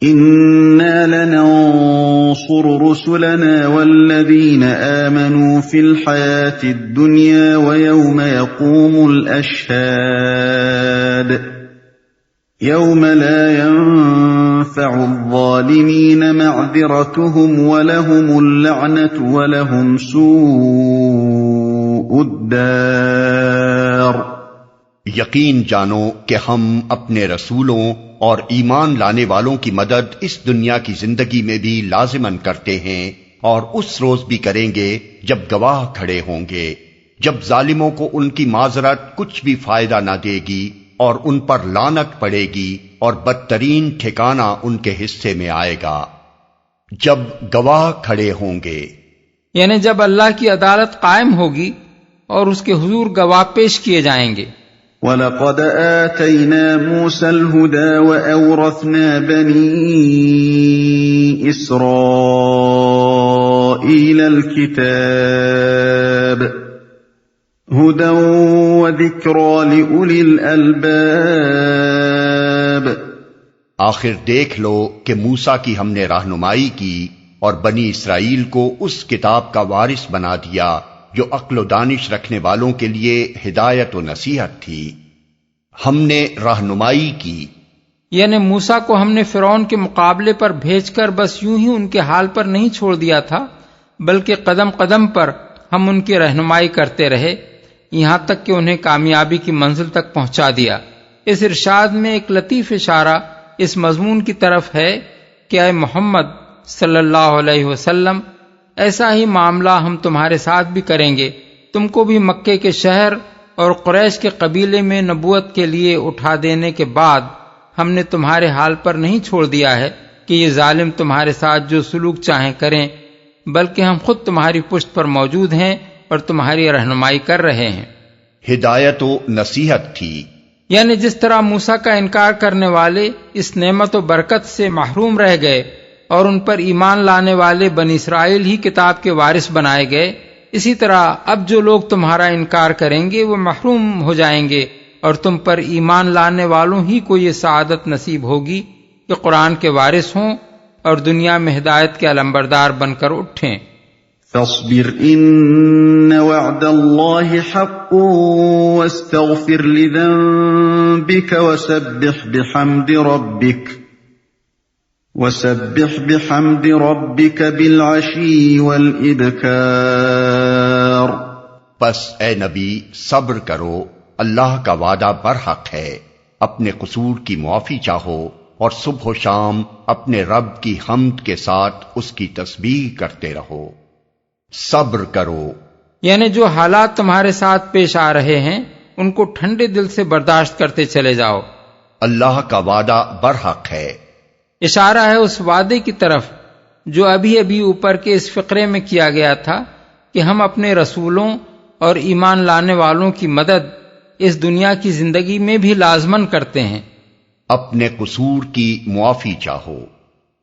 إِنَّا لَنَنصُرُ رُسُلَنَا وَالَّذِينَ آمَنُوا فِي الْحَيَاةِ الدُّنْيَا وَيَوْمَ يَقُومُ الْأَشْهَادُ يَوْمَ لَا يَنفَعُ الظَّالِمِينَ مَعْذِرَتُهُمْ وَلَهُمُ اللَّعْنَةُ وَلَهُمْ سُوءُ الدَّارِ۔ یقین جانو کہ ہم اپنے رسولوں اور ایمان لانے والوں کی مدد اس دنیا کی زندگی میں بھی لازماً کرتے ہیں، اور اس روز بھی کریں گے جب گواہ کھڑے ہوں گے، جب ظالموں کو ان کی معذرت کچھ بھی فائدہ نہ دے گی اور ان پر لعنت پڑے گی، اور بدترین ٹھکانہ ان کے حصے میں آئے گا۔ جب گواہ کھڑے ہوں گے یعنی جب اللہ کی عدالت قائم ہوگی اور اس کے حضور گواہ پیش کیے جائیں گے۔ وَلَقَدْ آتَيْنَا مُوسَى الْهُدَى وَأَوْرَثْنَا بَنِي إِسْرَائِيلَ الْكِتَابَ هُدًى وَذِكْرَى لِأُولِي الْأَلْبَابِ۔ آخر دیکھ لو کہ موسیٰ کی ہم نے رہنمائی کی اور بنی اسرائیل کو اس کتاب کا وارث بنا دیا جو عقل و دانش رکھنے والوں کے لیے ہدایت و نصیحت تھی۔ ہم نے رہنمائی کی، یعنی موسیٰ کو ہم نے فرعون کے مقابلے پر بھیج کر بس یوں ہی ان کے حال پر نہیں چھوڑ دیا تھا، بلکہ قدم قدم پر ہم ان کی رہنمائی کرتے رہے، یہاں تک کہ انہیں کامیابی کی منزل تک پہنچا دیا۔ اس ارشاد میں ایک لطیف اشارہ اس مضمون کی طرف ہے کہ اے محمد صلی اللہ علیہ وسلم، ایسا ہی معاملہ ہم تمہارے ساتھ بھی کریں گے۔ تم کو بھی مکے کے شہر اور قریش کے قبیلے میں نبوت کے لیے اٹھا دینے کے بعد ہم نے تمہارے حال پر نہیں چھوڑ دیا ہے کہ یہ ظالم تمہارے ساتھ جو سلوک چاہیں کریں، بلکہ ہم خود تمہاری پشت پر موجود ہیں اور تمہاری رہنمائی کر رہے ہیں۔ ہدایت و نصیحت تھی، یعنی جس طرح موسیٰ کا انکار کرنے والے اس نعمت و برکت سے محروم رہ گئے اور ان پر ایمان لانے والے بنی اسرائیل ہی کتاب کے وارث بنائے گئے، اسی طرح اب جو لوگ تمہارا انکار کریں گے وہ محروم ہو جائیں گے، اور تم پر ایمان لانے والوں ہی کو یہ سعادت نصیب ہوگی کہ قرآن کے وارث ہوں اور دنیا میں ہدایت کے علمبردار بن کر اٹھیں۔ فاصبر ان وعد اللہ حق واستغفر لذنبك وسبح بحمد ربك بالعشی والابکار۔ پس اے نبی صبر کرو، اللہ کا وعدہ برحق ہے، اپنے قصور کی معافی چاہو اور صبح و شام اپنے رب کی حمد کے ساتھ اس کی تسبیح کرتے رہو۔ صبر کرو یعنی جو حالات تمہارے ساتھ پیش آ رہے ہیں ان کو ٹھنڈے دل سے برداشت کرتے چلے جاؤ۔ اللہ کا وعدہ برحق ہے، اشارہ ہے اس وعدے کی طرف جو ابھی ابھی اوپر کے اس فقرے میں کیا گیا تھا کہ ہم اپنے رسولوں اور ایمان لانے والوں کی مدد اس دنیا کی زندگی میں بھی لازماً کرتے ہیں۔ اپنے قصور کی معافی چاہو۔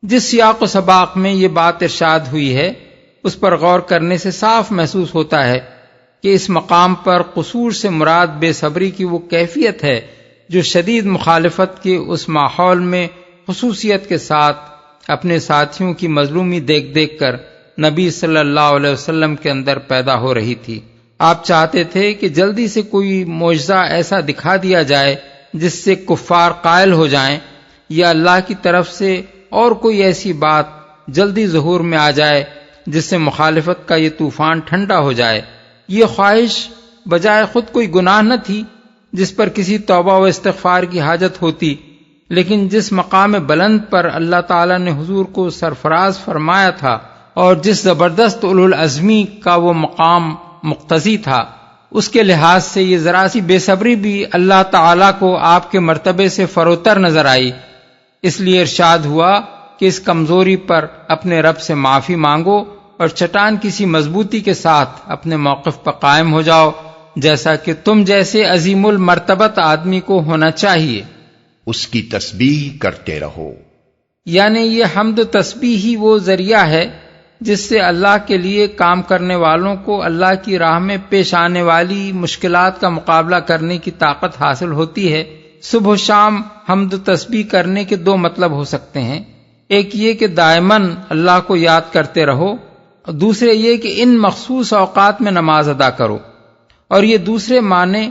جس سیاق و سباق میں یہ بات ارشاد ہوئی ہے اس پر غور کرنے سے صاف محسوس ہوتا ہے کہ اس مقام پر قصور سے مراد بے صبری کی وہ کیفیت ہے جو شدید مخالفت کے اس ماحول میں خصوصیت کے ساتھ اپنے ساتھیوں کی مظلومی دیکھ دیکھ کر نبی صلی اللہ علیہ وسلم کے اندر پیدا ہو رہی تھی۔ آپ چاہتے تھے کہ جلدی سے کوئی معجزہ ایسا دکھا دیا جائے جس سے کفار قائل ہو جائیں، یا اللہ کی طرف سے اور کوئی ایسی بات جلدی ظہور میں آ جائے جس سے مخالفت کا یہ طوفان ٹھنڈا ہو جائے۔ یہ خواہش بجائے خود کوئی گناہ نہ تھی جس پر کسی توبہ و استغفار کی حاجت ہوتی، لیکن جس مقام بلند پر اللہ تعالیٰ نے حضور کو سرفراز فرمایا تھا اور جس زبردست اولو العزمی کا وہ مقام مقتضی تھا، اس کے لحاظ سے یہ ذرا سی بے صبری بھی اللہ تعالیٰ کو آپ کے مرتبے سے فروتر نظر آئی، اس لیے ارشاد ہوا کہ اس کمزوری پر اپنے رب سے معافی مانگو اور چٹان کسی مضبوطی کے ساتھ اپنے موقف پر قائم ہو جاؤ، جیسا کہ تم جیسے عظیم المرتبت آدمی کو ہونا چاہیے۔ اس کی تسبیح کرتے رہو، یعنی یہ حمد و تسبیح ہی وہ ذریعہ ہے جس سے اللہ کے لیے کام کرنے والوں کو اللہ کی راہ میں پیش آنے والی مشکلات کا مقابلہ کرنے کی طاقت حاصل ہوتی ہے۔ صبح و شام حمد و تسبیح کرنے کے دو مطلب ہو سکتے ہیں، ایک یہ کہ دائماً اللہ کو یاد کرتے رہو، اور دوسرے یہ کہ ان مخصوص اوقات میں نماز ادا کرو، اور یہ دوسرے معنی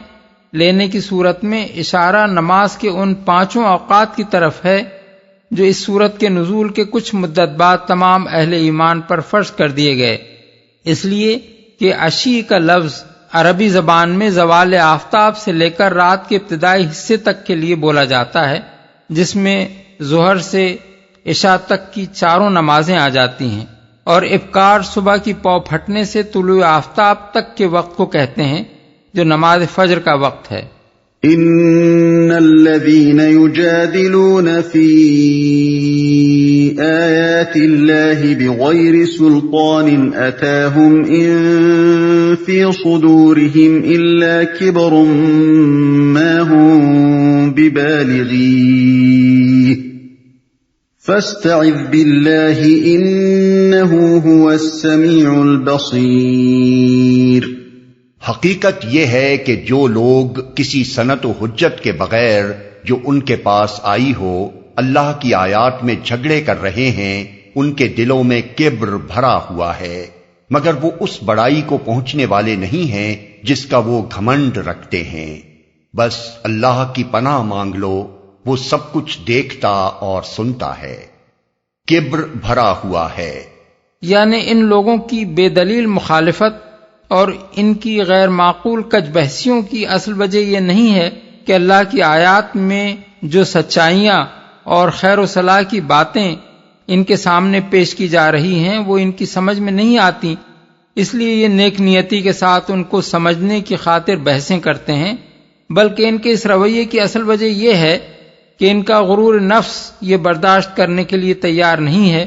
لینے کی صورت میں اشارہ نماز کے ان 5 اوقات کی طرف ہے جو اس سورت کے نزول کے کچھ مدت بعد تمام اہل ایمان پر فرض کر دیے گئے، اس لیے کہ عشی کا لفظ عربی زبان میں زوال آفتاب سے لے کر رات کے ابتدائی حصے تک کے لیے بولا جاتا ہے، جس میں ظہر سے عشاء تک کی 4 نمازیں آ جاتی ہیں، اور ابکار صبح کی پاؤں پھٹنے سے طلوع آفتاب تک کے وقت کو کہتے ہیں جو نماز فجر کا وقت ہے۔ ان الذين يجادلون في آيات الله بغير سلطان اتاهم ان في صدورهم الا كبر ما هم ببالغيه فاستعذ بالله انه هو السميع البصير۔ حقیقت یہ ہے کہ جو لوگ کسی سنت و حجت کے بغیر جو ان کے پاس آئی ہو اللہ کی آیات میں جھگڑے کر رہے ہیں، ان کے دلوں میں کبر بھرا ہوا ہے، مگر وہ اس بڑائی کو پہنچنے والے نہیں ہیں جس کا وہ گھمنڈ رکھتے ہیں۔ بس اللہ کی پناہ مانگ لو، وہ سب کچھ دیکھتا اور سنتا ہے۔ کبر بھرا ہوا ہے، یعنی ان لوگوں کی بے دلیل مخالفت اور ان کی غیر معقول کج بحثیوں کی اصل وجہ یہ نہیں ہے کہ اللہ کی آیات میں جو سچائیاں اور خیر و صلاح کی باتیں ان کے سامنے پیش کی جا رہی ہیں وہ ان کی سمجھ میں نہیں آتی، اس لیے یہ نیک نیتی کے ساتھ ان کو سمجھنے کی خاطر بحثیں کرتے ہیں، بلکہ ان کے اس رویے کی اصل وجہ یہ ہے کہ ان کا غرور نفس یہ برداشت کرنے کے لیے تیار نہیں ہے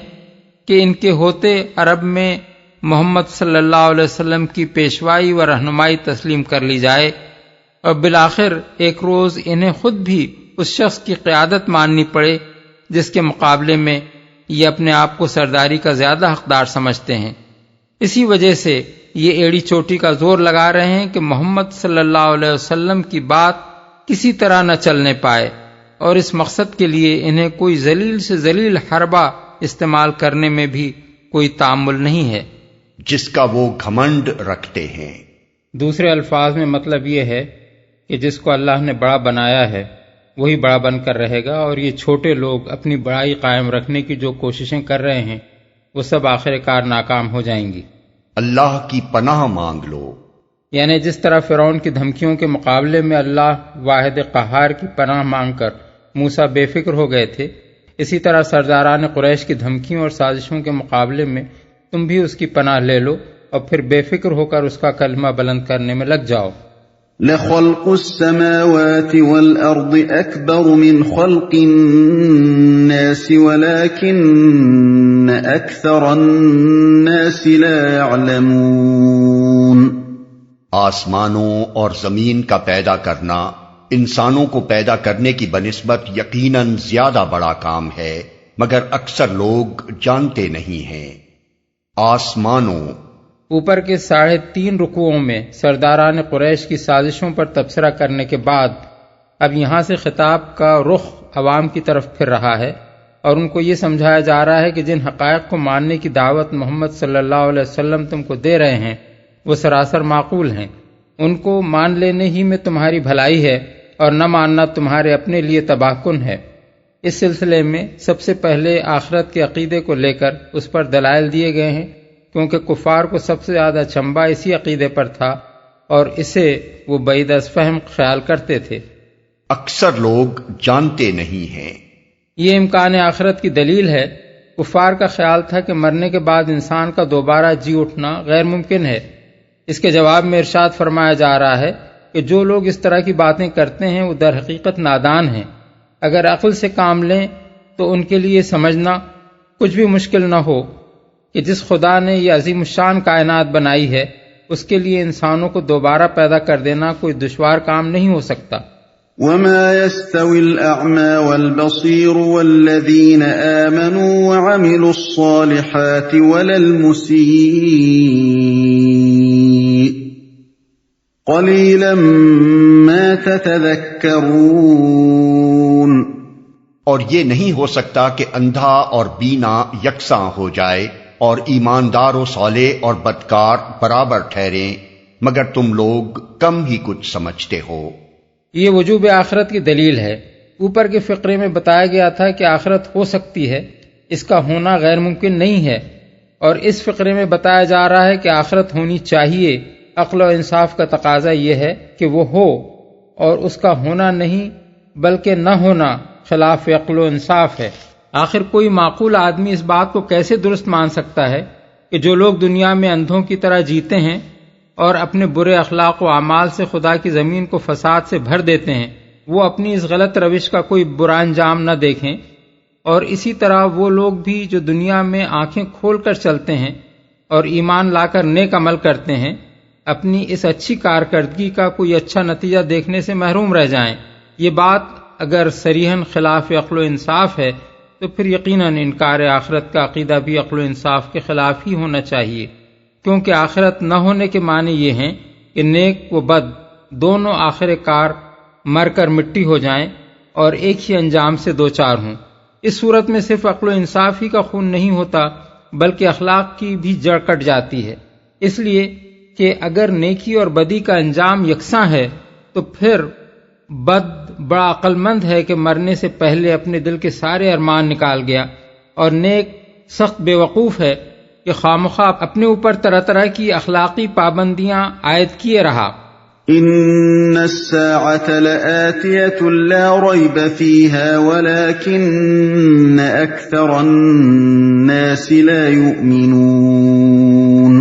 کہ ان کے ہوتے عرب میں محمد صلی اللہ علیہ وسلم کی پیشوائی و رہنمائی تسلیم کر لی جائے، اور بالآخر ایک روز انہیں خود بھی اس شخص کی قیادت ماننی پڑے جس کے مقابلے میں یہ اپنے آپ کو سرداری کا زیادہ حقدار سمجھتے ہیں۔ اسی وجہ سے یہ ایڑی چوٹی کا زور لگا رہے ہیں کہ محمد صلی اللہ علیہ وسلم کی بات کسی طرح نہ چلنے پائے، اور اس مقصد کے لیے انہیں کوئی ذلیل سے ذلیل حربہ استعمال کرنے میں بھی کوئی تأمل نہیں ہے جس کا وہ گھمنڈ رکھتے ہیں۔ دوسرے الفاظ میں مطلب یہ ہے کہ جس کو اللہ نے بڑا بنایا ہے وہی بڑا بن کر رہے گا، اور یہ چھوٹے لوگ اپنی بڑائی قائم رکھنے کی جو کوششیں کر رہے ہیں وہ سب آخر کار ناکام ہو جائیں گی۔ اللہ کی پناہ مانگ لو، یعنی جس طرح فرعون کی دھمکیوں کے مقابلے میں اللہ واحد قہار کی پناہ مانگ کر موسیٰ بے فکر ہو گئے تھے، اسی طرح سرداران قریش کی دھمکیوں اور سازشوں کے مقابلے میں تم بھی اس کی پناہ لے لو اور پھر بے فکر ہو کر اس کا کلمہ بلند کرنے میں لگ جاؤ۔ لَخَلْقُ السَّمَاوَاتِ وَالْأَرْضِ أَكْبَرُ مِنْ خَلْقِ النَّاسِ وَلَكِنَّ أَكْثَرَ النَّاسِ لَا يَعْلَمُونَ۔ آسمانوں اور زمین کا پیدا کرنا انسانوں کو پیدا کرنے کی بنسبت یقیناً زیادہ بڑا کام ہے، مگر اکثر لوگ جانتے نہیں ہیں۔ آسمانوں، اوپر کے 3.5 رکوعوں میں سرداران قریش کی سازشوں پر تبصرہ کرنے کے بعد اب یہاں سے خطاب کا رخ عوام کی طرف پھر رہا ہے، اور ان کو یہ سمجھایا جا رہا ہے کہ جن حقائق کو ماننے کی دعوت محمد صلی اللہ علیہ وسلم تم کو دے رہے ہیں وہ سراسر معقول ہیں، ان کو مان لینے ہی میں تمہاری بھلائی ہے اور نہ ماننا تمہارے اپنے لیے تباہ کن ہے۔ اس سلسلے میں سب سے پہلے آخرت کے عقیدے کو لے کر اس پر دلائل دیے گئے ہیں، کیونکہ کفار کو سب سے زیادہ چنبہ اسی عقیدے پر تھا اور اسے وہ بعید از فہم خیال کرتے تھے۔ اکثر لوگ جانتے نہیں ہیں۔ یہ امکان آخرت کی دلیل ہے۔ کفار کا خیال تھا کہ مرنے کے بعد انسان کا دوبارہ جی اٹھنا غیر ممکن ہے۔ اس کے جواب میں ارشاد فرمایا جا رہا ہے کہ جو لوگ اس طرح کی باتیں کرتے ہیں وہ در حقیقت نادان ہیں۔ اگر عقل سے کام لیں تو ان کے لیے سمجھنا کچھ بھی مشکل نہ ہو کہ جس خدا نے یہ عظیم الشان کائنات بنائی ہے اس کے لیے انسانوں کو دوبارہ پیدا کر دینا کوئی دشوار کام نہیں ہو سکتا۔ وَمَا يَسْتَوِي الْأَعْمَى وَالْبَصِيرُ وَالَّذِينَ آمَنُوا وَعَمِلُوا الصَّالِحَاتِ وَلَا الْمُسِيءُ قَلِيلًا مَا تَتَذَكَّرُونَ۔ اور یہ نہیں ہو سکتا کہ اندھا اور بینا یکساں ہو جائے اور ایماندار و صالح اور بدکار برابر ٹھہریں، مگر تم لوگ کم ہی کچھ سمجھتے ہو۔ یہ وجوب آخرت کی دلیل ہے۔ اوپر کے فقرے میں بتایا گیا تھا کہ آخرت ہو سکتی ہے، اس کا ہونا غیر ممکن نہیں ہے، اور اس فقرے میں بتایا جا رہا ہے کہ آخرت ہونی چاہیے۔ عقل و انصاف کا تقاضا یہ ہے کہ وہ ہو، اور اس کا ہونا نہیں بلکہ نہ ہونا خلاف عقل و انصاف ہے۔ آخر کوئی معقول آدمی اس بات کو کیسے درست مان سکتا ہے کہ جو لوگ دنیا میں اندھوں کی طرح جیتے ہیں اور اپنے برے اخلاق و اعمال سے خدا کی زمین کو فساد سے بھر دیتے ہیں، وہ اپنی اس غلط روش کا کوئی برا انجام نہ دیکھیں، اور اسی طرح وہ لوگ بھی جو دنیا میں آنکھیں کھول کر چلتے ہیں اور ایمان لا کر نیک عمل کرتے ہیں، اپنی اس اچھی کارکردگی کا کوئی اچھا نتیجہ دیکھنے سے محروم رہ جائیں۔ یہ بات اگر صریحاً خلاف عقل و انصاف ہے تو پھر یقیناً انکار آخرت کا عقیدہ بھی عقل و انصاف کے خلاف ہی ہونا چاہیے، کیونکہ آخرت نہ ہونے کے معنی یہ ہیں کہ نیک و بد دونوں آخر کار مر کر مٹی ہو جائیں اور ایک ہی انجام سے دوچار ہوں۔ اس صورت میں صرف عقل و انصاف ہی کا خون نہیں ہوتا بلکہ اخلاق کی بھی جڑ کٹ جاتی ہے، اس لیے کہ اگر نیکی اور بدی کا انجام یکساں ہے تو پھر بد بڑا عقل مند ہے کہ مرنے سے پہلے اپنے دل کے سارے ارمان نکال گیا، اور نیک سخت بے وقوف ہے کہ خوامخواہ اپنے اوپر طرح طرح کی اخلاقی پابندیاں عائد کیے رہا۔ ان الساعة لآتية لا ريب فيها ولكن اكثر الناس لا يؤمنون۔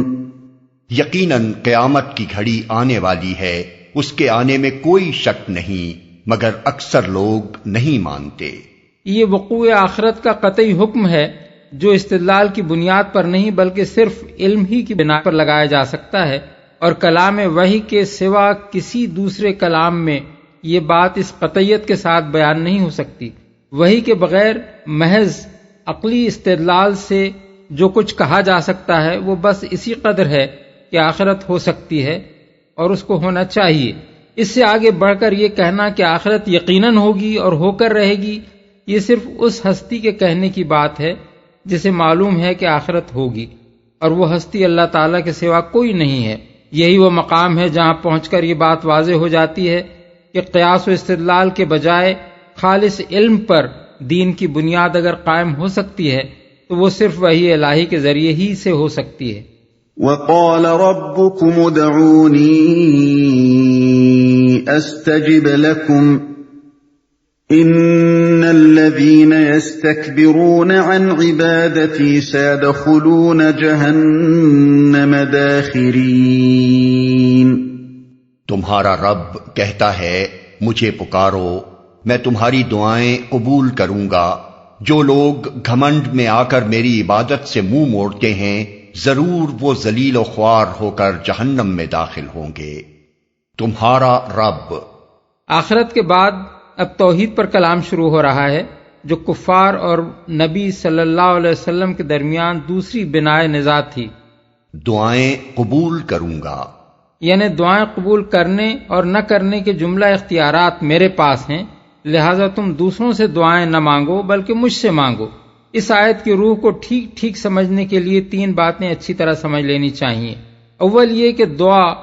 یقیناً قیامت کی گھڑی آنے والی ہے، اس کے آنے میں کوئی شک نہیں، مگر اکثر لوگ نہیں مانتے۔ یہ وقوع آخرت کا قطعی حکم ہے جو استدلال کی بنیاد پر نہیں بلکہ صرف علم ہی کی بنا پر لگایا جا سکتا ہے، اور کلام وحی کے سوا کسی دوسرے کلام میں یہ بات اس قطعیت کے ساتھ بیان نہیں ہو سکتی۔ وحی کے بغیر محض عقلی استدلال سے جو کچھ کہا جا سکتا ہے وہ بس اسی قدر ہے کہ آخرت ہو سکتی ہے اور اس کو ہونا چاہیے۔ اس سے آگے بڑھ کر یہ کہنا کہ آخرت یقیناً ہوگی اور ہو کر رہے گی، یہ صرف اس ہستی کے کہنے کی بات ہے جسے معلوم ہے کہ آخرت ہوگی، اور وہ ہستی اللہ تعالیٰ کے سوا کوئی نہیں ہے۔ یہی وہ مقام ہے جہاں پہنچ کر یہ بات واضح ہو جاتی ہے کہ قیاس و استدلال کے بجائے خالص علم پر دین کی بنیاد اگر قائم ہو سکتی ہے تو وہ صرف وحی الہی کے ذریعے ہی سے ہو سکتی ہے۔ وَقَالَ رَبُّكُمُ ادْعُونِي أَسْتَجِبْ لَكُمْ إِنَّ الَّذِينَ يَسْتَكْبِرُونَ عَنْ عِبَادَتِي سَيَدْخُلُونَ جَهَنَّمَ دَاخِرِينَ۔ تمہارا رب کہتا ہے مجھے پکارو، میں تمہاری دعائیں قبول کروں گا۔ جو لوگ گھمنڈ میں آ کر میری عبادت سے منہ موڑتے ہیں ضرور وہ ذلیل و خوار ہو کر جہنم میں داخل ہوں گے۔ تمہارا رب۔ آخرت کے بعد اب توحید پر کلام شروع ہو رہا ہے، جو کفار اور نبی صلی اللہ علیہ وسلم کے درمیان دوسری بنائے نزاع تھی۔ دعائیں قبول کروں گا، یعنی دعائیں قبول کرنے اور نہ کرنے کے جملہ اختیارات میرے پاس ہیں، لہذا تم دوسروں سے دعائیں نہ مانگو بلکہ مجھ سے مانگو۔ اس آیت کی روح کو ٹھیک ٹھیک سمجھنے کے لیے تین باتیں اچھی طرح سمجھ لینی چاہیے۔ اول یہ کہ دعا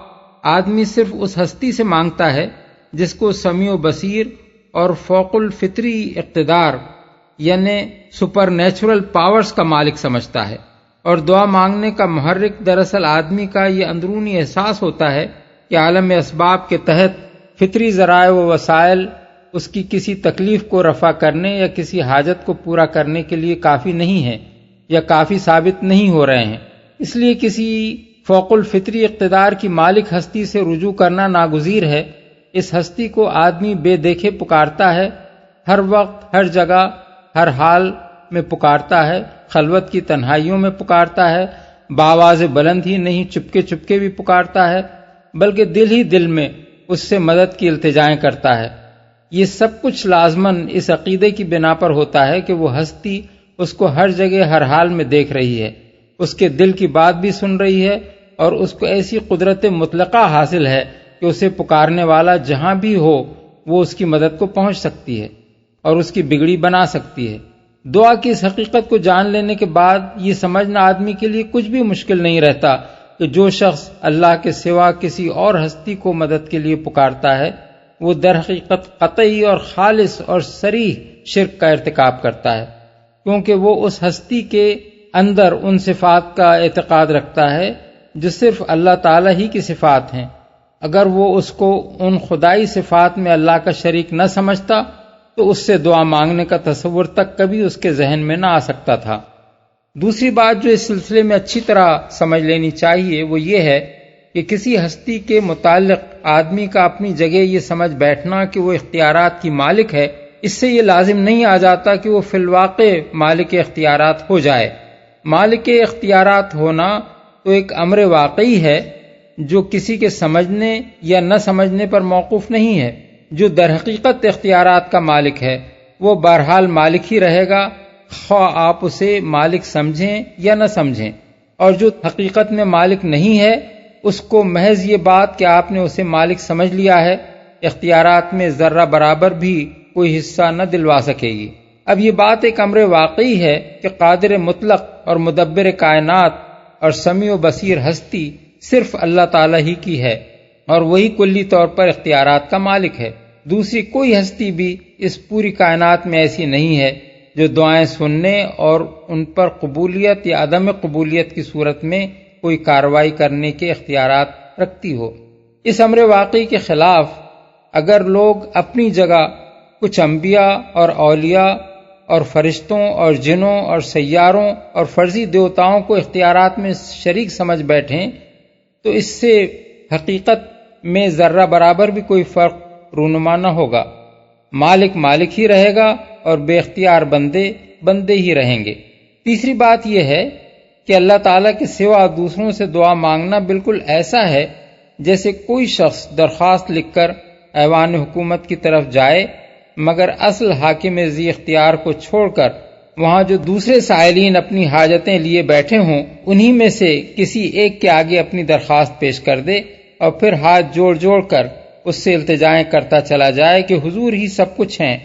آدمی صرف اس ہستی سے مانگتا ہے جس کو سمیع و بصیر اور فوق الفطری اقتدار یعنی سپر نیچرل پاورز کا مالک سمجھتا ہے، اور دعا مانگنے کا محرک دراصل آدمی کا یہ اندرونی احساس ہوتا ہے کہ عالم اسباب کے تحت فطری ذرائع و وسائل اس کی کسی تکلیف کو رفع کرنے یا کسی حاجت کو پورا کرنے کے لیے کافی نہیں ہے یا کافی ثابت نہیں ہو رہے ہیں، اس لیے کسی فوق الفطری اقتدار کی مالک ہستی سے رجوع کرنا ناگزیر ہے۔ اس ہستی کو آدمی بے دیکھے پکارتا ہے، ہر وقت ہر جگہ ہر حال میں پکارتا ہے، خلوت کی تنہائیوں میں پکارتا ہے، بآواز بلند ہی نہیں چپکے چپکے بھی پکارتا ہے، بلکہ دل ہی دل میں اس سے مدد کی التجائیں کرتا ہے۔ یہ سب کچھ لازماً اس عقیدے کی بنا پر ہوتا ہے کہ وہ ہستی اس کو ہر جگہ ہر حال میں دیکھ رہی ہے، اس کے دل کی بات بھی سن رہی ہے، اور اس کو ایسی قدرت مطلقہ حاصل ہے کہ اسے پکارنے والا جہاں بھی ہو وہ اس کی مدد کو پہنچ سکتی ہے۔ اور اس کی بگڑی بنا سکتی ہے۔ دعا کی اس حقیقت کو جان لینے کے بعد یہ سمجھنا آدمی کے لیے کچھ بھی مشکل نہیں رہتا کہ جو شخص اللہ کے سوا کسی اور ہستی کو مدد کے لیے پکارتا ہے وہ در حقیقت قطعی اور خالص اور صریح شرک کا ارتکاب کرتا ہے، کیونکہ وہ اس ہستی کے اندر ان صفات کا اعتقاد رکھتا ہے جو صرف اللہ تعالیٰ ہی کی صفات ہیں۔ اگر وہ اس کو ان خدائی صفات میں اللہ کا شریک نہ سمجھتا تو اس سے دعا مانگنے کا تصور تک کبھی اس کے ذہن میں نہ آ سکتا تھا۔ دوسری بات جو اس سلسلے میں اچھی طرح سمجھ لینی چاہیے وہ یہ ہے کہ کسی ہستی کے متعلق آدمی کا اپنی جگہ یہ سمجھ بیٹھنا کہ وہ اختیارات کی مالک ہے، اس سے یہ لازم نہیں آ جاتا کہ وہ فی الواقع مالک اختیارات ہو جائے۔ مالک اختیارات ہونا تو ایک امر واقعی ہے جو کسی کے سمجھنے یا نہ سمجھنے پر موقوف نہیں ہے۔ جو در حقیقت اختیارات کا مالک ہے وہ بہرحال مالک ہی رہے گا، خواہ آپ اسے مالک سمجھیں یا نہ سمجھیں، اور جو حقیقت میں مالک نہیں ہے اس کو محض یہ بات کہ آپ نے اسے مالک سمجھ لیا ہے اختیارات میں ذرہ برابر بھی کوئی حصہ نہ دلوا سکے گی۔ اب یہ بات ایک امر واقعی ہے کہ قادر مطلق اور مدبر کائنات اور سمیع و بصیر ہستی صرف اللہ تعالیٰ ہی کی ہے اور وہی کلی طور پر اختیارات کا مالک ہے۔ دوسری کوئی ہستی بھی اس پوری کائنات میں ایسی نہیں ہے جو دعائیں سننے اور ان پر قبولیت یا عدم قبولیت کی صورت میں کوئی کارروائی کرنے کے اختیارات رکھتی ہو۔ اس امر واقعی کے خلاف اگر لوگ اپنی جگہ کچھ انبیاء اور اولیاء اور فرشتوں اور جنوں اور سیاروں اور فرضی دیوتاؤں کو اختیارات میں شریک سمجھ بیٹھیں تو اس سے حقیقت میں ذرہ برابر بھی کوئی فرق رونما نہ ہوگا۔ مالک مالک ہی رہے گا اور بے اختیار بندے بندے ہی رہیں گے۔ تیسری بات یہ ہے کہ اللہ تعالیٰ کے سوا دوسروں سے دعا مانگنا بالکل ایسا ہے جیسے کوئی شخص درخواست لکھ کر ایوان حکومت کی طرف جائے مگر اصل حاکم ذی اختیار کو چھوڑ کر وہاں جو دوسرے سائلین اپنی حاجتیں لیے بیٹھے ہوں انہی میں سے کسی ایک کے آگے اپنی درخواست پیش کر دے اور پھر ہاتھ جوڑ جوڑ کر اس سے التجائیں کرتا چلا جائے کہ حضور ہی سب کچھ ہیں،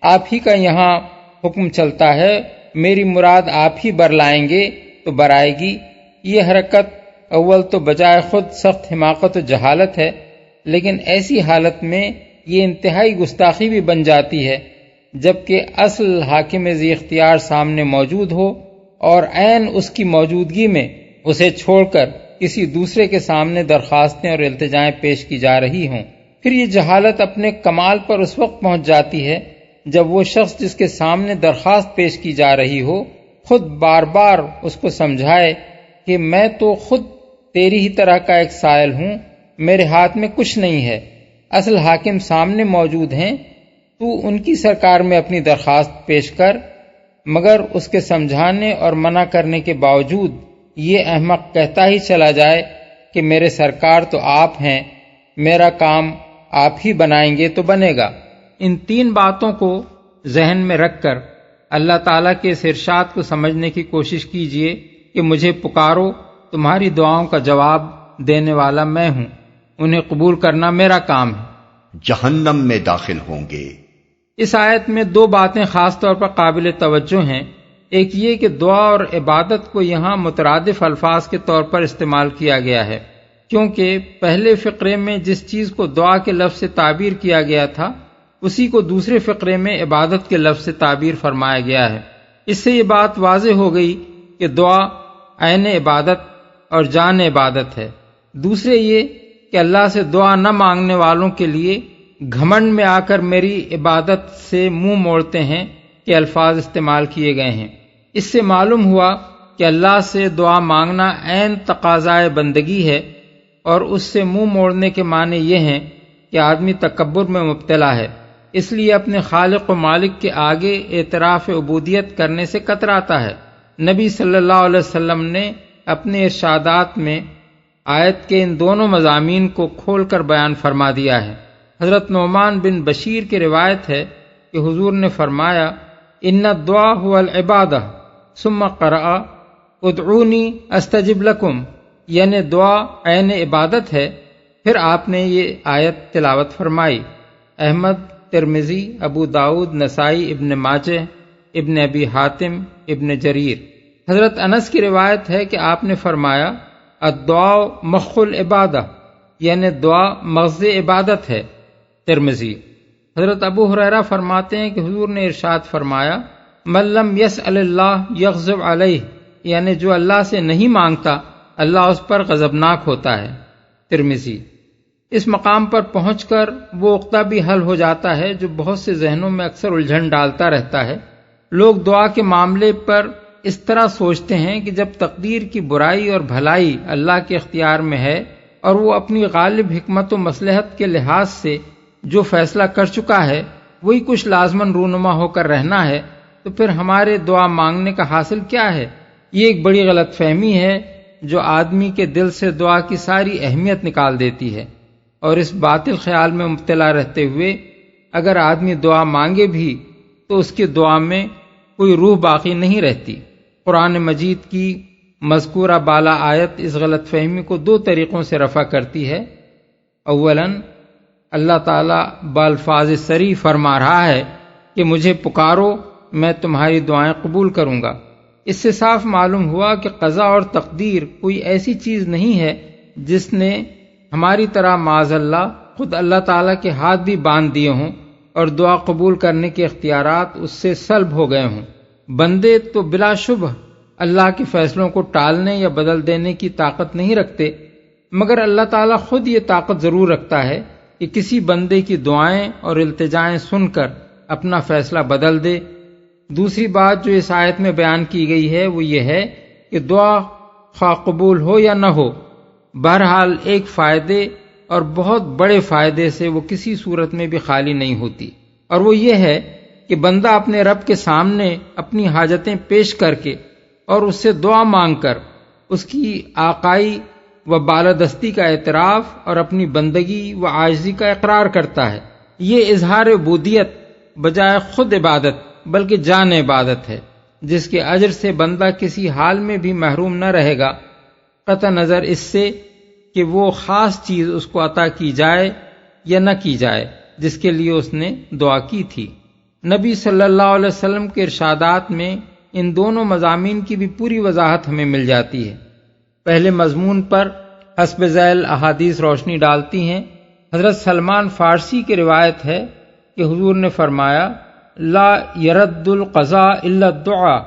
آپ ہی کا یہاں حکم چلتا ہے، میری مراد آپ ہی برلائیں گے تو برائے گی۔ یہ حرکت اول تو بجائے خود سخت حماقت و جہالت ہے، لیکن ایسی حالت میں یہ انتہائی گستاخی بھی بن جاتی ہے جبکہ اصل حاکم ذی اختیار سامنے موجود ہو اور عین اس کی موجودگی میں اسے چھوڑ کر کسی دوسرے کے سامنے درخواستیں اور التجائیں پیش کی جا رہی ہوں۔ پھر یہ جہالت اپنے کمال پر اس وقت پہنچ جاتی ہے جب وہ شخص جس کے سامنے درخواست پیش کی جا رہی ہو خود بار بار اس کو سمجھائے کہ میں تو خود تیری ہی طرح کا ایک سائل ہوں، میرے ہاتھ میں کچھ نہیں ہے، اصل حاکم سامنے موجود ہیں، تو ان کی سرکار میں اپنی درخواست پیش کر۔ مگر اس کے سمجھانے اور منع کرنے کے باوجود یہ احمق کہتا ہی چلا جائے کہ میرے سرکار تو آپ ہیں، میرا کام آپ ہی بنائیں گے تو بنے گا۔ ان تین باتوں کو ذہن میں رکھ کر اللہ تعالیٰ کے اس ارشاد کو سمجھنے کی کوشش کیجیے کہ مجھے پکارو، تمہاری دعاؤں کا جواب دینے والا میں ہوں، انہیں قبول کرنا میرا کام ہے۔ جہنم میں داخل ہوں گے۔ اس آیت میں دو باتیں خاص طور پر قابل توجہ ہیں۔ ایک یہ کہ دعا اور عبادت کو یہاں مترادف الفاظ کے طور پر استعمال کیا گیا ہے، کیونکہ پہلے فقرے میں جس چیز کو دعا کے لفظ سے تعبیر کیا گیا تھا اسی کو دوسرے فقرے میں عبادت کے لفظ سے تعبیر فرمایا گیا ہے۔ اس سے یہ بات واضح ہو گئی کہ دعا عین عبادت اور جان عبادت ہے۔ دوسرے یہ کہ اللہ سے دعا نہ مانگنے والوں کے لیے گھمنڈ میں آ کر میری عبادت سے منہ موڑتے ہیں کہ الفاظ استعمال کیے گئے ہیں۔ اس سے معلوم ہوا کہ اللہ سے دعا مانگنا عین تقاضائے بندگی ہے، اور اس سے منہ موڑنے کے معنی یہ ہیں کہ آدمی تکبر میں مبتلا ہے، اس لیے اپنے خالق و مالک کے آگے اعتراف عبودیت کرنے سے کتراتا ہے۔ نبی صلی اللہ علیہ وسلم نے اپنے ارشادات میں آیت کے ان دونوں مضامین کو کھول کر بیان فرما دیا ہے۔ حضرت نعمان بن بشیر کی روایت ہے کہ حضور نے فرمایا ان الدعاء هو العبادہ ثم قرأ ادعونی استجب لکم، یعنی دعا عین عبادت ہے۔ پھر آپ نے یہ آیت تلاوت فرمائی۔ احمد ترمذی، ابو داؤد، نسائی، ابن ماجہ، ابن ابی حاتم، ابن جریر۔ حضرت انس کی روایت ہے کہ آپ نے فرمایا الدعاء مخ العبادہ، یعنی دعا مغز عبادت ہے، ترمذی۔ حضرت ابو ہریرہ فرماتے ہیں کہ حضور نے ارشاد فرمایا من لم یسأل اللہ یغضب علیہ، یعنی جو اللہ سے نہیں مانگتا اللہ اس پر غضبناک ہوتا ہے، ترمذی۔ اس مقام پر پہنچ کر وہ عقدہ بھی حل ہو جاتا ہے جو بہت سے ذہنوں میں اکثر الجھن ڈالتا رہتا ہے۔ لوگ دعا کے معاملے پر اس طرح سوچتے ہیں کہ جب تقدیر کی برائی اور بھلائی اللہ کے اختیار میں ہے اور وہ اپنی غالب حکمت و مصلحت کے لحاظ سے جو فیصلہ کر چکا ہے وہی کچھ لازماً رونما ہو کر رہنا ہے، تو پھر ہمارے دعا مانگنے کا حاصل کیا ہے؟ یہ ایک بڑی غلط فہمی ہے جو آدمی کے دل سے دعا کی ساری اہمیت نکال دیتی ہے، اور اس باطل خیال میں مبتلا رہتے ہوئے اگر آدمی دعا مانگے بھی تو اس کی دعا میں کوئی روح باقی نہیں رہتی۔ قرآن مجید کی مذکورہ بالا آیت اس غلط فہمی کو دو طریقوں سے رفع کرتی ہے۔ اولاً اللہ تعالیٰ بالفاظ صریح فرما رہا ہے کہ مجھے پکارو میں تمہاری دعائیں قبول کروں گا۔ اس سے صاف معلوم ہوا کہ قضا اور تقدیر کوئی ایسی چیز نہیں ہے جس نے ہماری طرح معاذ اللہ خود اللہ تعالیٰ کے ہاتھ بھی باندھ دیے ہوں اور دعا قبول کرنے کے اختیارات اس سے سلب ہو گئے ہوں۔ بندے تو بلا شبہ اللہ کے فیصلوں کو ٹالنے یا بدل دینے کی طاقت نہیں رکھتے، مگر اللہ تعالیٰ خود یہ طاقت ضرور رکھتا ہے کہ کسی بندے کی دعائیں اور التجائیں سن کر اپنا فیصلہ بدل دے۔ دوسری بات جو اس آیت میں بیان کی گئی ہے وہ یہ ہے کہ دعا خواہ قبول ہو یا نہ ہو، بہرحال ایک فائدے اور بہت بڑے فائدے سے وہ کسی صورت میں بھی خالی نہیں ہوتی، اور وہ یہ ہے کہ بندہ اپنے رب کے سامنے اپنی حاجتیں پیش کر کے اور اس سے دعا مانگ کر اس کی آقائی و بالادستی کا اعتراف اور اپنی بندگی و عاجزی کا اقرار کرتا ہے۔ یہ اظہار عبودیت بجائے خود عبادت بلکہ جان عبادت ہے، جس کے اجر سے بندہ کسی حال میں بھی محروم نہ رہے گا، قطع نظر اس سے کہ وہ خاص چیز اس کو عطا کی جائے یا نہ کی جائے جس کے لیے اس نے دعا کی تھی۔ نبی صلی اللہ علیہ وسلم کے ارشادات میں ان دونوں مضامین کی بھی پوری وضاحت ہمیں مل جاتی ہے۔ پہلے مضمون پر حسب ذیل احادیث روشنی ڈالتی ہیں۔ حضرت سلمان فارسی کی روایت ہے کہ حضور نے فرمایا لا يرد القضاء الا الدعاء،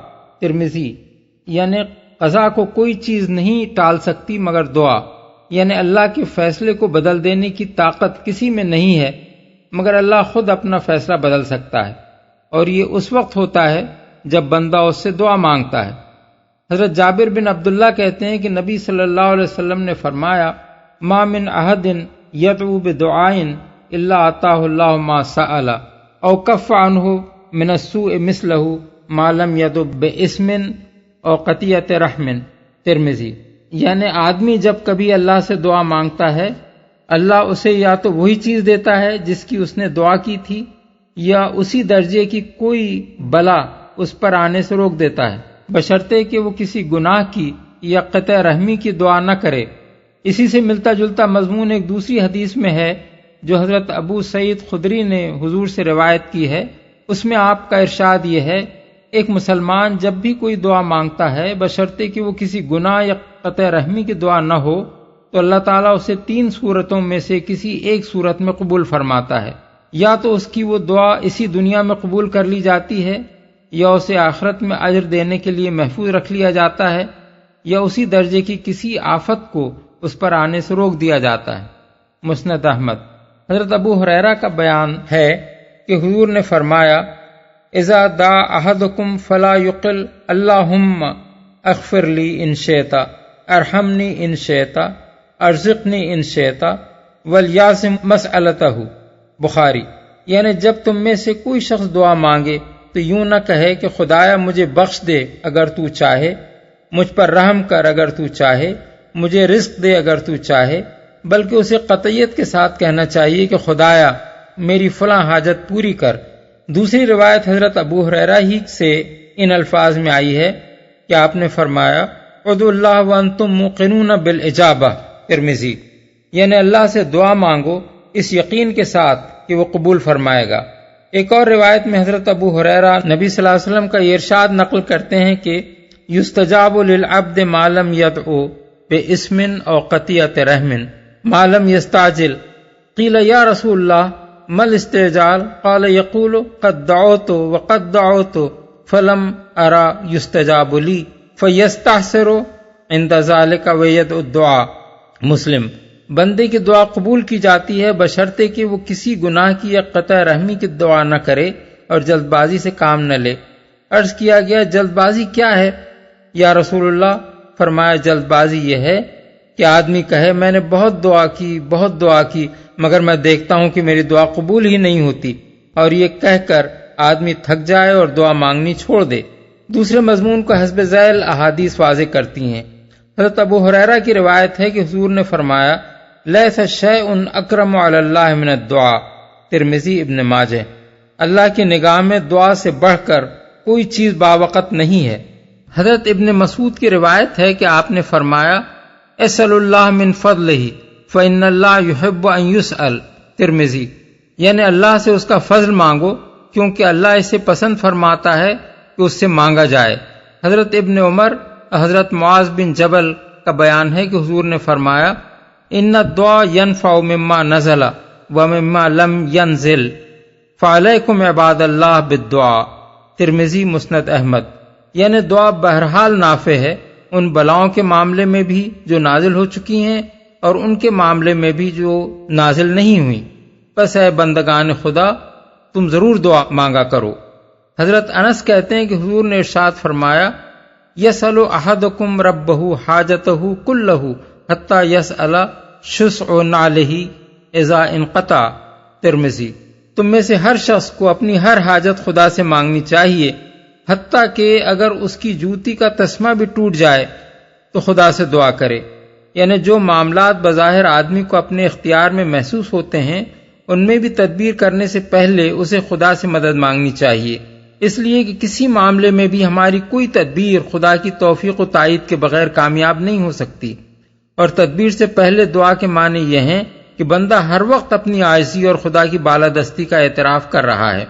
ترمذی، یعنی قضا کو کوئی چیز نہیں ٹال سکتی مگر دعا، یعنی اللہ کے فیصلے کو بدل دینے کی طاقت کسی میں نہیں ہے مگر اللہ خود اپنا فیصلہ بدل سکتا ہے، اور یہ اس وقت ہوتا ہے جب بندہ اس سے دعا مانگتا ہے۔ حضرت جابر بن عبداللہ کہتے ہیں کہ نبی صلی اللہ علیہ وسلم نے فرمایا ما من احد یدعو بدعاء الا اعطاه اللہ ما سأل او کف عنہ من السوء مثلہ ما لم یدع باسم او قطیعۃ رحم، ترمذی۔ یعنی آدمی جب کبھی اللہ سے دعا مانگتا ہے اللہ اسے یا تو وہی چیز دیتا ہے جس کی اس نے دعا کی تھی یا اسی درجے کی کوئی بلا اس پر آنے سے روک دیتا ہے، بشرطے کہ وہ کسی گناہ کی یا قطع رحمی کی دعا نہ کرے۔ اسی سے ملتا جلتا مضمون ایک دوسری حدیث میں ہے جو حضرت ابو سعید خدری نے حضور سے روایت کی ہے۔ اس میں آپ کا ارشاد یہ ہے ایک مسلمان جب بھی کوئی دعا مانگتا ہے بشرطے کہ وہ کسی گناہ یا قطع رحمی کی دعا نہ ہو تو اللہ تعالیٰ اسے 3 صورتوں میں سے کسی ایک صورت میں قبول فرماتا ہے، یا تو اس کی وہ دعا اسی دنیا میں قبول کر لی جاتی ہے، یا اسے آخرت میں اجر دینے کے لیے محفوظ رکھ لیا جاتا ہے، یا اسی درجے کی کسی آفت کو اس پر آنے سے روک دیا جاتا ہے۔ مسند احمد۔ حضرت ابو ہریرہ کا بیان ہے کہ حضور نے فرمایا اذا دعا احدکم فلا یقل اللہم اغفر لی ان شئت ارحمنی ان شئت ارزقنی ان شئت ولیعظم مسئلتہ، بخاری۔ یعنی جب تم میں سے کوئی شخص دعا مانگے تو یوں نہ کہے کہ خدایا مجھے بخش دے اگر تو چاہے، مجھ پر رحم کر اگر تو چاہے، مجھے رزق دے اگر تو چاہے، بلکہ اسے قطعیت کے ساتھ کہنا چاہیے کہ خدایا میری فلاں حاجت پوری کر۔ دوسری روایت حضرت ابو ہریرہ ہی سے ان الفاظ میں آئی ہے کہ آپ نے فرمایا ادعوا اللہ وانتم موقنون بالاجابہ، ترمذی۔ یعنی اللہ سے دعا مانگو اس یقین کے ساتھ کہ وہ قبول فرمائے گا۔ ایک اور روایت میں حضرت ابو ہریرہ نبی صلی اللہ علیہ وسلم کا یہ ارشاد نقل کرتے ہیں کہ یستجاب للعبد ما لم یدعو باسم او قطیعۃ رحم ما لم یستعجل قیل یا رسول اللہ ما الاستعجال قال یقول قد دعوت وقد دعوت فلم ارى یستجاب لی فیستحسر عند ذلك ویدعو الدعاء۔ مسلم۔ بندے کی دعا قبول کی جاتی ہے بشرطے کہ وہ کسی گناہ کی یا قطع رحمی کی دعا نہ کرے اور جلد بازی سے کام نہ لے۔ عرض کیا گیا جلد بازی کیا ہے یا رسول اللہ؟ فرمایا جلد بازی یہ ہے کہ آدمی کہے میں نے بہت دعا کی مگر میں دیکھتا ہوں کہ میری دعا قبول ہی نہیں ہوتی، اور یہ کہہ کر آدمی تھک جائے اور دعا مانگنی چھوڑ دے۔ دوسرے مضمون کو حسب ذیل احادیث واضح کرتی ہیں۔ حضرت ابو ہریرہ کی روایت ہے کہ حضور نے فرمایا لیس شیء اکرم علی اللہ من الدعاء، ترمذی ابن ماجہ۔ اللہ کی نگاہ میں دعا سے بڑھ کر کوئی چیز باوقت نہیں ہے۔ حضرت ابن مسعود کی روایت ہے کہ آپ نے فرمایا اسأل اللہ من فضلہ فإن اللہ یحب ان یسأل، ترمذی، یعنی اللہ سے اس کا فضل مانگو کیونکہ اللہ اسے پسند فرماتا ہے کہ اس سے مانگا جائے۔ حضرت ابن عمر حضرت معاذ بن جبل کا بیان ہے کہ حضور نے فرمایا ان الدعاء ينفع مما نزل ومما لم ينزل فعلیکم عباد اللہ بالدعاء، ترمذی مسند احمد، یعنی دعا بہرحال نافع ہے ان بلاؤں کے معاملے میں بھی جو نازل ہو چکی ہیں اور ان کے معاملے میں بھی جو نازل نہیں ہوئی، پس اے بندگان خدا تم ضرور دعا مانگا کرو۔ حضرت انس کہتے ہیں کہ حضور نے ارشاد فرمایا یسأل احدکم ربہ حاجتہ کلہ حتی یسأل شسع نعلہ اذا انقطع، ترمذی، تم میں سے ہر شخص کو اپنی ہر حاجت خدا سے مانگنی چاہیے حتیٰ کہ اگر اس کی جوتی کا تسمہ بھی ٹوٹ جائے تو خدا سے دعا کرے، یعنی جو معاملات بظاہر آدمی کو اپنے اختیار میں محسوس ہوتے ہیں ان میں بھی تدبیر کرنے سے پہلے اسے خدا سے مدد مانگنی چاہیے، اس لیے کہ کسی معاملے میں بھی ہماری کوئی تدبیر خدا کی توفیق و تائید کے بغیر کامیاب نہیں ہو سکتی۔ اور تدبیر سے پہلے دعا کے معنی یہ ہیں کہ بندہ ہر وقت اپنی عاجزی اور خدا کی بالادستی کا اعتراف کر رہا ہے۔